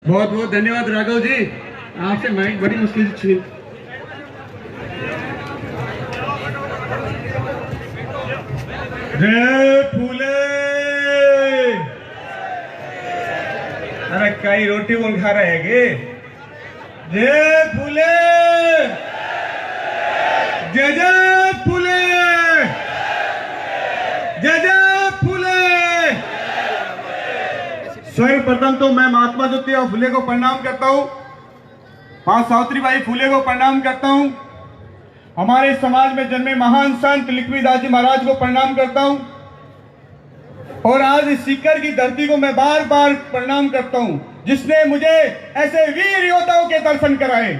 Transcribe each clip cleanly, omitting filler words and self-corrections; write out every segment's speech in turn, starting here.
बहुत बहुत धन्यवाद राघव जी, आपसे माइक बड़ी मुश्किल से छीन। जय फूले। अरे कई रोटी बोल खा रहे गे। जय फूले, जय जय फूले, जय जय फूले। सर्वप्रथम तो मैं महात्मा ज्योतिराव फूले को प्रणाम करता हूँ, मां सावित्रीबाई फूले को प्रणाम करता हूँ, हमारे समाज में जन्मे महान संत लक्ष्मीदास जी महाराज को प्रणाम करता हूँ, और आज इस सीकर की धरती को मैं बार बार प्रणाम करता हूँ जिसने मुझे ऐसे वीर योद्धाओं के दर्शन कराए।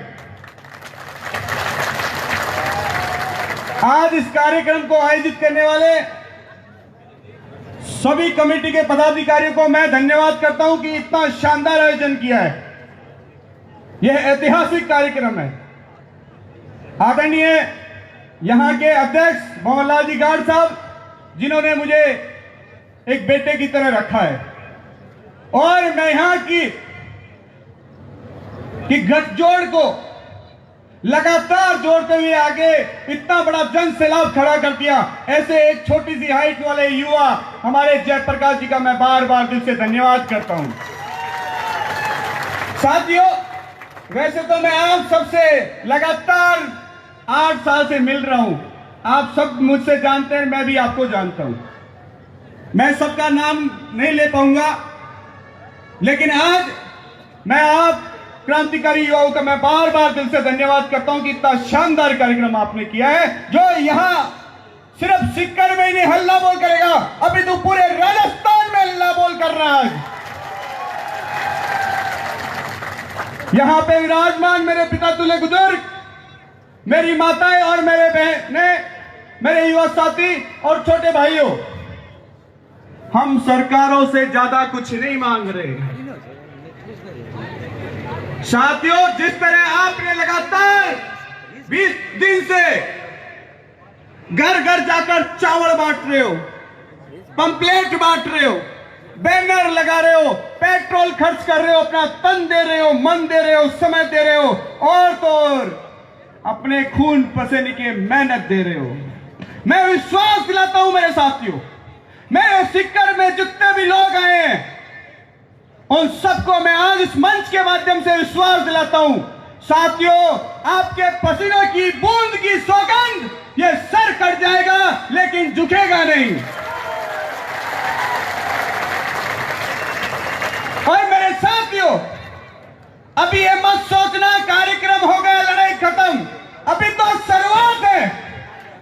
आज इस कार्यक्रम को आयोजित करने वाले सभी कमेटी के पदाधिकारियों को मैं धन्यवाद करता हूं कि इतना शानदार आयोजन किया है। यह ऐतिहासिक कार्यक्रम है। आदरणीय यहां के अध्यक्ष मोहनलाल जी गार्ड साहब, जिन्होंने मुझे एक बेटे की तरह रखा है, और मैं यहां की गठजोड़ को लगातार जोड़ते हुए आगे इतना बड़ा जन सैलाब खड़ा कर दिया। ऐसे एक छोटी सी हाइट वाले युवा हमारे जयप्रकाश जी का मैं बार बार दिल से धन्यवाद करता हूं। साथियों, वैसे तो मैं आप सबसे लगातार 8 साल से मिल रहा हूं, आप सब मुझसे जानते हैं, मैं भी आपको जानता हूं। मैं सबका नाम नहीं ले पाऊंगा, लेकिन आज मैं आप क्रांतिकारी युवाओं का मैं बार बार दिल से धन्यवाद करता हूं कि इतना शानदार कार्यक्रम आपने किया है, जो यहां सिर्फ सीकर में ही नहीं हल्ला बोल करेगा, अभी तो पूरे राजस्थान में हल्ला बोल कर रहा है। यहां पे विराजमान मेरे पिता तुल्य बुजुर्ग, मेरी माताएं और मेरे बहनें, मेरे युवा साथी और छोटे भाइयों, हम सरकारों से ज्यादा कुछ नहीं मांग रहे। साथियों, जिस तरह आपने लगातार 20 दिन से घर घर जाकर चावल बांट रहे हो, पंपलेट बांट रहे हो, बैनर लगा रहे हो, पेट्रोल खर्च कर रहे हो, अपना तन दे रहे हो, मन दे रहे हो, समय दे रहे हो, और तो और अपने खून पसीने की मेहनत दे रहे हो, मैं विश्वास दिलाता हूं मेरे साथियों, मेरे सीकर में जितने भी लोग आए हैं उन सबको मैं आज इस मंच के माध्यम से विश्वास दिलाता हूं। साथियों, आपके पसीनों की बूंद की सौगंध, ये सर कट जाएगा लेकिन झुकेगा नहीं। और मेरे साथियों, अभी ये मत सोचना कार्यक्रम हो गया, लड़ाई खत्म, अभी तो शुरुआत है,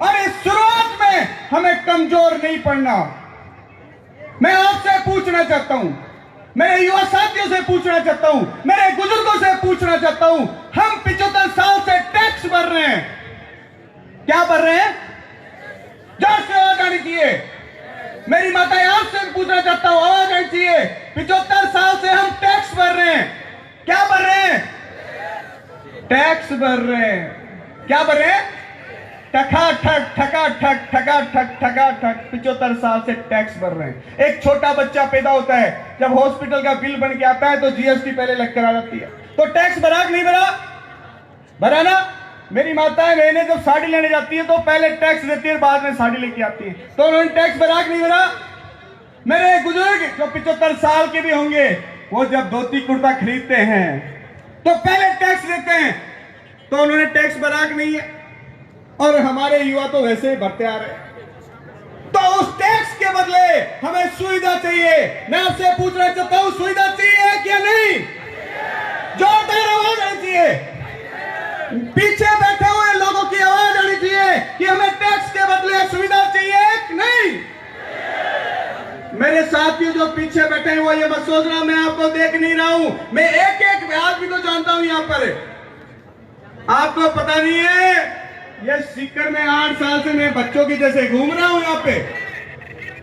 और इस शुरुआत में हमें कमजोर नहीं पड़ना। मैं आपसे पूछना चाहता हूं, मेरे युवा साथियों से पूछना चाहता हूं, मेरे बुजुर्गों से पूछना चाहता हूं, हम 75 साल से टैक्स भर रहे हैं, क्या भर रहे हैं? जोर से आवाज आनी चाहिए। मेरी माता आपसे पूछना चाहता हूं, आवाज आनी चाहिए। 75 साल से हम टैक्स भर रहे हैं, क्या भर रहे हैं? टैक्स भर रहे हैं। क्या भर रहे हैं? ठका ठक ठका ठक ठका ठक ठका ठक 75 साल से टैक्स भर रहे हैं। एक छोटा बच्चा पैदा होता है, जब हॉस्पिटल का बिल बन के आता है तो जीएसटी पहले लग कर आ जाती है, तो टैक्स भरा कि नहीं भरा? भरा ना? मेरी माताएं बहनें जब साड़ी लेने जाती है तो पहले टैक्स देती है, बाद में साड़ी लेके आती है, तो उन्होंने टैक्स भरा कि नहीं भरा? मेरे बुजुर्ग जो 75 साल के भी होंगे, वो जब धोती कुर्ता खरीदते हैं तो पहले टैक्स देते हैं, तो उन्होंने टैक्स भरा कि नहीं है? और हमारे युवा तो वैसे ही भरते आ रहे हैं। तो उस टैक्स के बदले हमें सुविधा चाहिए। मैं आपसे पूछना चाहता हूं, सुविधा चाहिए क्या नहीं? जोरदार आवाज आनी चाहिए, पीछे बैठे हुए लोगों की आवाज आनी चाहिए कि हमें टैक्स के बदले सुविधा चाहिए कि नहीं। मेरे साथियों जो पीछे बैठे हैं वो ये मत सोचना मैं आपको देख नहीं रहा हूं, मैं एक एक आदमी को जानता हूं यहां पर। आपको पता नहीं है, ये सीकर में 8 साल से मैं बच्चों की जैसे घूम रहा हूं यहाँ पे,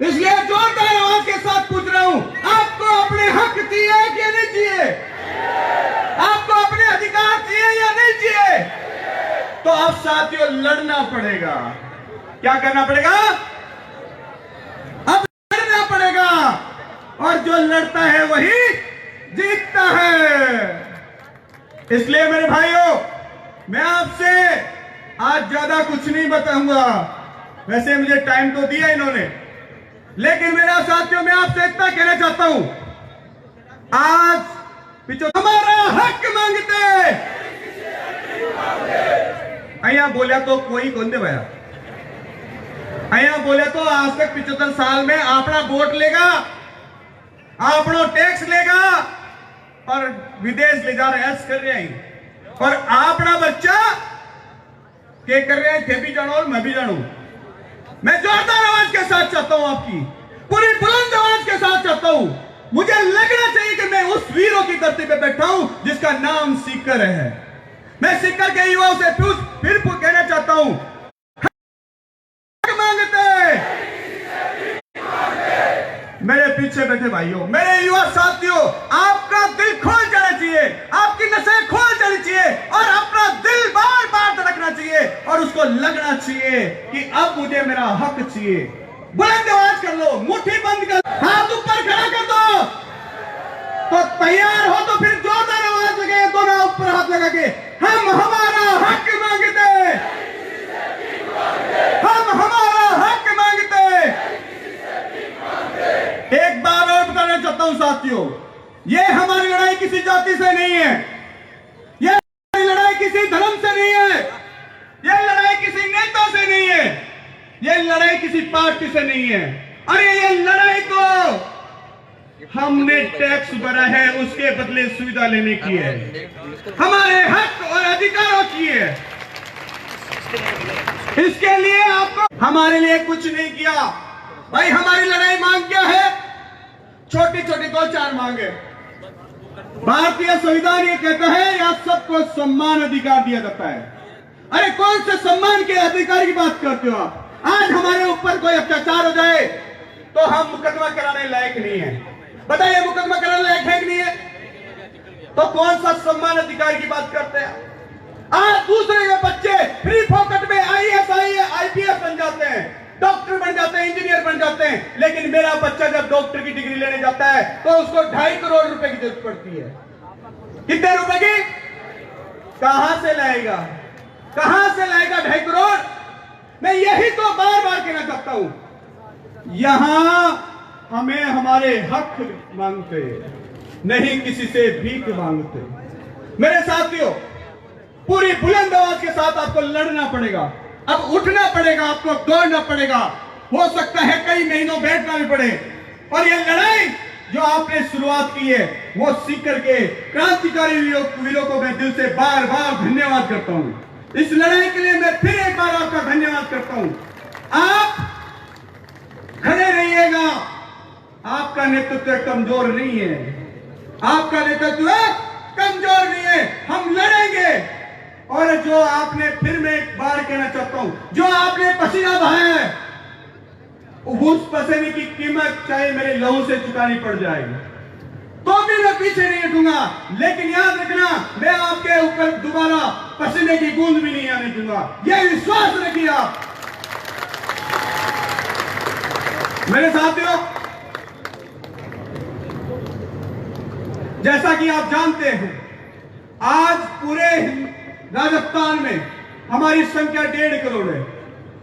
इसलिए जोरदार आवाज के साथ पूछ रहा हूं, आपको अपने हक चाहिए कि नहीं चाहिए? आपको अपने अधिकार चाहिए या नहीं चाहिए? तो अब साथियों लड़ना पड़ेगा। क्या करना पड़ेगा? अब लड़ना पड़ेगा, और जो लड़ता है वही जीतता है। इसलिए मेरे भाइयों, मैं आपसे आज ज्यादा कुछ नहीं बताऊंगा। वैसे मुझे टाइम तो दिया इन्होंने, लेकिन मेरा साथियों, मैं आपसे इतना कहना चाहता हूं, आज पिछो हमारा हक मांगते अहिया बोलिया तो कोई कौन दे भाया, अहिया बोलिया तो आज तक 75 साल में अपना वोट लेगा, अपनो टैक्स लेगा और विदेश ले जा रहे ऐस कर रहे हैं, और अपना बच्चा क्या कर रहे हैं, थे भी जानो और मैं भी जानू। मैं जोरदार आवाज के साथ चाहता हूं, आपकी पूरी बुलंद आवाज के साथ चाहता हूं, मुझे लगना चाहिए कि मैं उस वीरों की धरती पे बैठा हूं जिसका नाम सीकर है। मैं सीकर के युवाओं से फिर कहना चाहता हूं, मांगते मेरे पीछे बैठे भाइयों, मेरे युवा साथियों, आपका दिल खोल जाना चाहिए, आपकी नसें खोल जानी चाहिए और अपना दिल बार बार धड़कना चाहिए और उसको लगना चाहिए कि अब मुझे मेरा हक चाहिए। बुलंद आवाज कर लो, मुट्ठी बंद कर, हाथ ऊपर खड़ा कर दो, तो तैयार हो तो फिर जोरदार आवाज लगे, दोनों ऊपर हाथ लगा के, हम हमारा हक मांगते, हम हमारा हक मांगते। एक बार और बताना चाहता हूं साथियों, ये हमारी लड़ाई किसी जाति से नहीं है, ये हमारी लड़ाई किसी धर्म से नहीं है, ये लड़ाई किसी नेता से नहीं है, ये लड़ाई किसी पार्टी से नहीं है। अरे ये लड़ाई तो हमने टैक्स भरा है, उसके बदले सुविधा लेने की है, हमारे हक और अधिकारों की है। इसके लिए आपको हमारे लिए कुछ नहीं किया भाई। हमारी लड़ाई मांग क्या है? छोटी छोटी 2-4 मांगे। भारतीय संविधान ये कहता है या सबको सम्मान अधिकार दिया जाता है। अरे कौन से सम्मान के अधिकार की बात करते हो आप? आज हमारे ऊपर कोई अत्याचार हो जाए तो हम मुकदमा कराने लायक नहीं है। बताइए, मुकदमा कराने लायक है कि नहीं है? तो कौन सा सम्मान अधिकार की बात करते हैं? आज दूसरे के बच्चे फ्री फोकट में आईएएस आईपीएस बन जाते हैं, डॉक्टर बन जाते हैं, इंजीनियर बन जाते हैं, लेकिन मेरा बच्चा जब डॉक्टर की डिग्री लेने जाता है तो उसको 2.5 करोड़ रुपए की जरूरत पड़ती है। कितने रुपए की? कहां से लाएगा, कहां से लाएगा 2.5 करोड़? मैं यही तो बार बार कहना चाहता हूं, यहां हमें हमारे हक मांगते, नहीं किसी से भीख मांगते। मेरे साथियों, पूरी बुलंद आवाज के साथ आपको लड़ना पड़ेगा, अब उठना पड़ेगा, आपको दौड़ना पड़ेगा, हो सकता है कई महीनों बैठना भी पड़े। और ये लड़ाई जो आपने शुरुआत की है वो सीकर के क्रांतिकारी वीरों को मैं दिल से बार बार धन्यवाद करता हूं। इस लड़ाई के लिए मैं फिर एक बार आपका धन्यवाद करता हूं। आप खड़े रहिएगा, आपका नेतृत्व कमजोर नहीं है, आपका नेतृत्व कमजोर नहीं है, हम लड़ेंगे। और जो आपने, फिर मैं एक बार कहना चाहता हूं, जो आपने पसीना बहाया है उस पसीने की कीमत चाहे मेरे लहू से चुकानी पड़ जाएगी तो भी मैं पीछे नहीं हटूंगा। लेकिन याद रखना, मैं आपके ऊपर दोबारा पसीने की बूंद भी नहीं आने दूंगा, यह विश्वास रखिए आप। मेरे साथियों, जैसा कि आप जानते हैं, आज पूरे राजस्थान में हमारी संख्या 1.5 करोड़ है।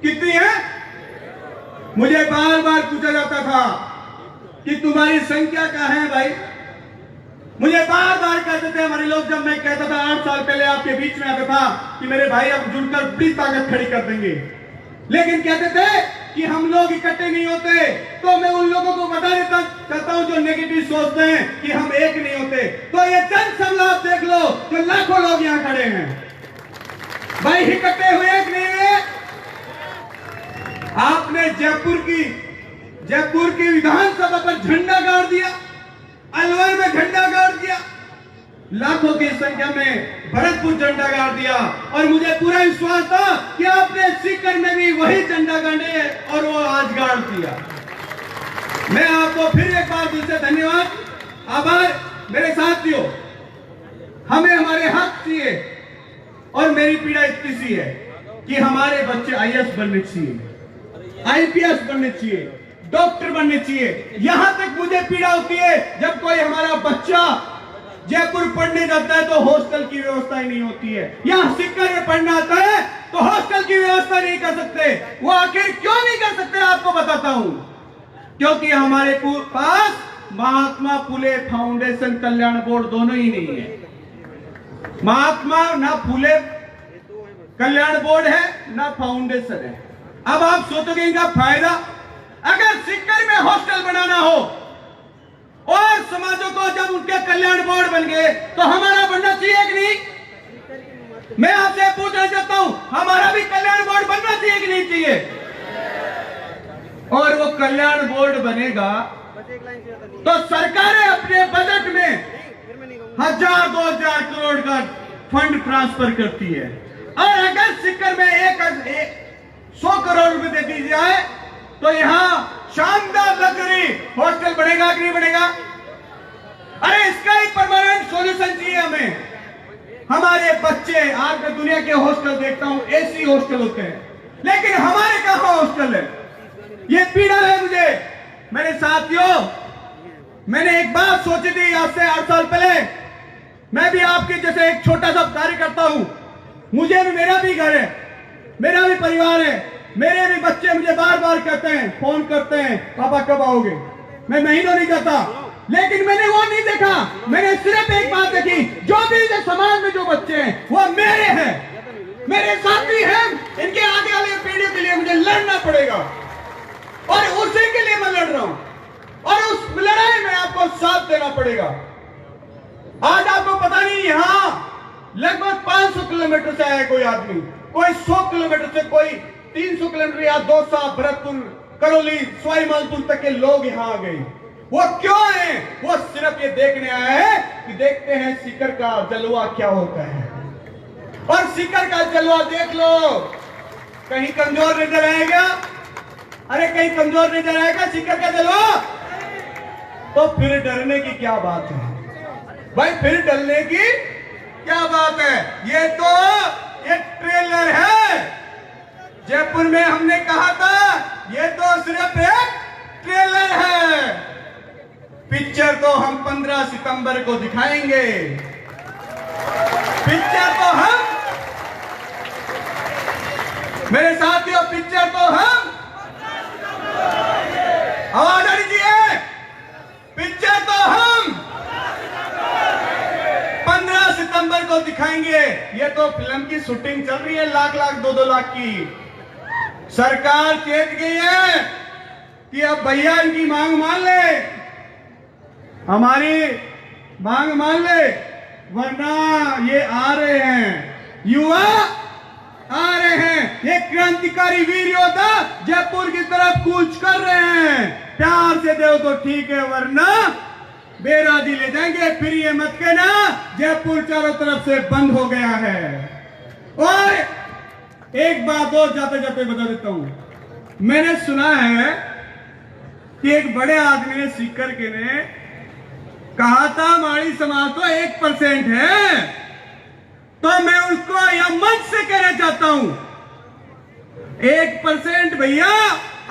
कितनी है? मुझे बार बार पूछा जाता था कि तुम्हारी संख्या क्या है भाई? मुझे बार बार कहते थे हमारे लोग, जब मैं कहता था 8 साल पहले आपके बीच में आता था कि मेरे भाई अब जुड़कर बड़ी ताकत खड़ी कर देंगे, लेकिन कहते थे कि हम लोग इकट्ठे नहीं होते। तो मैं उन लोगों को बता देता चाहता हूं जो नेगेटिव सोचते हैं कि हम एक नहीं होते, तो ये जनसमूह आप देख लो, जो लाखों लोग यहां खड़े हैं भाई, इकट्ठे हुए कि नहीं हुए? आपने जयपुर की विधानसभा पर झंडा गाड़ दिया, अलवर में झंडा गाड़ दिया, लाखों की संख्या में भरतपुर झंडा गाड़ दिया, और मुझे पूरा विश्वास था कि आपने सीकर में भी वही झंडा गाड़े और वो आज गाड़ दिया। मैं आपको फिर एक बार दिल से धन्यवाद, आभार। मेरे साथियों, हमें हमारे हक चाहिए, और मेरी पीड़ा इतनी सी है कि हमारे बच्चे आईएएस बनने चाहिए, आईपीएस बनने चाहिए, डॉक्टर बनने चाहिए। यहां तक मुझे पीड़ा होती है जब कोई हमारा बच्चा जयपुर पढ़ने जाता है तो हॉस्टल की व्यवस्था ही नहीं होती है, यहाँ सीकर में पढ़ना आता है तो हॉस्टल की व्यवस्था नहीं कर सकते। वो आखिर क्यों नहीं कर सकते आपको बताता हूं। क्योंकि हमारे पास महात्मा फुले फाउंडेशन कल्याण बोर्ड दोनों ही नहीं है। महात्मा ना फुले कल्याण बोर्ड है ना फाउंडेशन है। अब आप सोचोगे इनका फायदा, अगर सीकर में हॉस्टल बनाना हो और समाजों को जब उनके कल्याण बोर्ड बन गए तो हमारा बनना चाहिए कि नहीं? मैं आपसे पूछना चाहता हूं, हमारा भी कल्याण बोर्ड बनना चाहिए कि नहीं चाहिए? और वो कल्याण बोर्ड बनेगा तो सरकारें अपने बजट में 1000-2000 करोड़ का फंड ट्रांसफर करती है, और अगर सीकर में 100 करोड़ रुपए दे दी जाए तो यहां शानदार लग्जरी हॉस्टल बनेगा कि नहीं बनेगा? अरे इसका ही परमानेंट सॉल्यूशन चाहिए हमें। हमारे बच्चे, आज मैं दुनिया के हॉस्टल देखता हूं, एसी हॉस्टल होते हैं, लेकिन हमारे कहां हॉस्टल है? ये पीड़ा है मुझे। मेरे साथियों, मैंने एक बात सोची थी आज से 8 साल पहले, मैं भी आपके जैसे एक छोटा सा कार्य करता हूं, मुझे भी, मेरा भी घर है, मेरा भी परिवार है, मेरे भी बच्चे मुझे बार बार कहते हैं, फोन करते हैं, पापा कब आओगे? मैं महीनों नहीं जाता, लेकिन मैंने वो नहीं देखा। मैंने सिर्फ एक बात देखी, जो भी समाज में जो बच्चे हैं वो मेरे हैं, मेरे साथी हैं, इनके आगे वाले पीढ़ियों के लिए मुझे लड़ना पड़ेगा, और उसी के लिए मैं लड़ रहा हूं, और उस लड़ाई में आपको साथ देना पड़ेगा। आज आपको पता नहीं, यहां लगभग 500 किलोमीटर से आया कोई आदमी, कोई 100 किलोमीटर से, कोई 300 किलोमीटर या दौसा, भरतपुर, करौली, सवाई मानपुर तक के लोग यहां आ गए। वो क्यों आए? वो सिर्फ ये देखने आए हैं कि देखते हैं सीकर का जलवा क्या होता है, और सीकर का जलवा देख लो, कहीं कमजोर नजर आएगा? अरे कहीं कमजोर नजर आएगा सीकर का जलवा? तो फिर डरने की क्या बात है भाई? फिर डरने की क्या बात है? ये तो एक ट्रेलर है। जयपुर में हमने कहा था ये तो सिर्फ एक ट्रेलर है, पिक्चर तो हम 15 सितंबर को दिखाएंगे। पिक्चर तो हम, मेरे साथियों, पिक्चर तो हम, आवाज आ रही है, पिक्चर तो हम 15 सितंबर को दिखाएंगे। ये तो फिल्म की शूटिंग चल रही है, लाख लाख 2-2 लाख की। सरकार चेत गई है कि अब भैया इनकी मांग मान ले, हमारी मांग मान ले, वरना ये आ रहे हैं, युवा आ रहे हैं, ये क्रांतिकारी वीर योद्धा जयपुर की तरफ कूच कर रहे हैं। प्यार से दो तो ठीक है, वरना बेराजी ले जाएंगे। फिर ये मत कहना जयपुर चारों तरफ से बंद हो गया है। और एक बात और जाते जाते बता देता हूं, मैंने सुना है कि एक बड़े आदमी ने सीकर के ने कहा था माड़ी समाज तो 1% है, तो मैं उसको यह मंच से कहना चाहता हूं, 1% भैया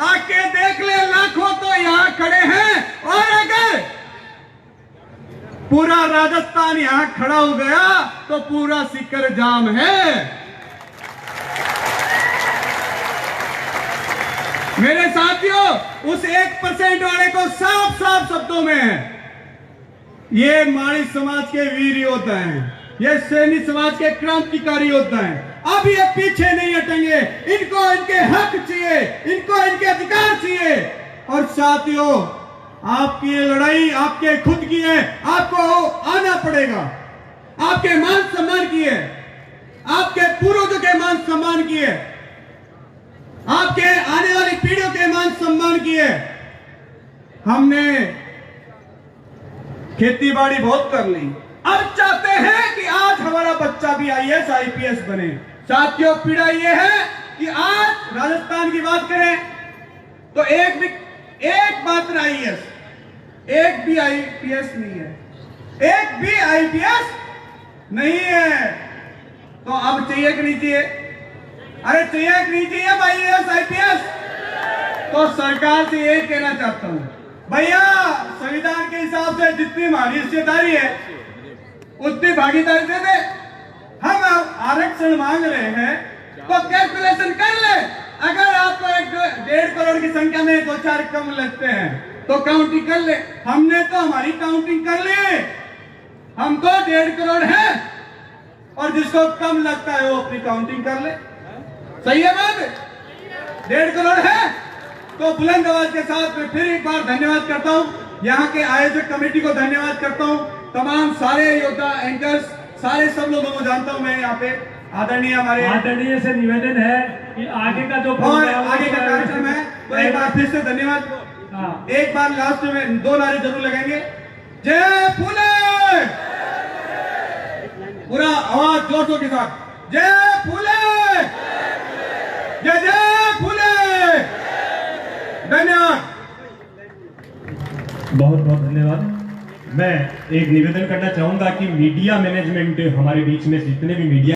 आके देख ले, लाखों तो यहां खड़े हैं, और अगर पूरा राजस्थान यहां खड़ा हो गया तो पूरा सीकर जाम है। मेरे साथियों, उस 1% वाले को साफ साफ शब्दों में, ये माड़ी समाज के वीर योद्धा हैं, ये सैनी समाज के क्रांतिकारी योद्धा हैं। अब ये पीछे नहीं हटेंगे, इनको इनके हक चाहिए, इनको इनके अधिकार चाहिए। और साथियों, आपकी ये लड़ाई आपके खुद की है, आपको आना पड़ेगा। आपके मान सम्मान की है, आपके पूर्वजों के मान सम्मान की है, आपके आने वाली पीढ़ियों के मान सम्मान की है। हमने खेती बाड़ी बहुत कर ली, अब चाहते हैं कि आज हमारा बच्चा भी IAS IPS बने। साथियों, पीड़ा यह है कि आज राजस्थान की बात करें तो एक मात्र IAS, एक भी IPS नहीं है, एक भी IPS नहीं है। तो अब चाहिए कि नहीं चाहिए? अरे चाहिए कि नहीं चाहिए भाई IAS IPS? तो सरकार से यही कहना चाहता हूं, भैया संविधान के हिसाब से जितनी हमारी हिस्सेदारी है उतनी भागीदारी दे दे। हम आरक्षण मांग रहे हैं तो कैलकुलेशन कर ले। अगर आपको 1.5 करोड़ की संख्या में 2-4 कम लगते हैं तो काउंटिंग कर ले। हमने तो हमारी काउंटिंग कर ली, हम तो 1.5 करोड़ है, और जिसको कम लगता है वो अपनी काउंटिंग कर ले। सही है बात? 1.5 करोड़ है तो बुलंद आवाज के साथ मैं फिर एक बार धन्यवाद करता हूं, यहाँ के आयोजक कमेटी को धन्यवाद करता हूं, तमाम सारे योद्धा एंकर्स सारे सब लोगों को जानता हूं मैं यहाँ पे। आदरणीय हमारे आदरणीय से निवेदन है कि आगे का जो और आगे का कार्यक्रम है तो एक बार फिर से धन्यवाद। हाँ। एक बार लास्ट में 2 नारे जरूर लगेंगे। जय फूले, पूरा आवाज जोशों के साथ, जय फूले, जय जय फूले। धन्यवाद। बहुत बहुत धन्यवाद। मैं एक निवेदन करना चाहूंगा कि मीडिया मैनेजमेंट हमारे बीच में जितने भी मीडिया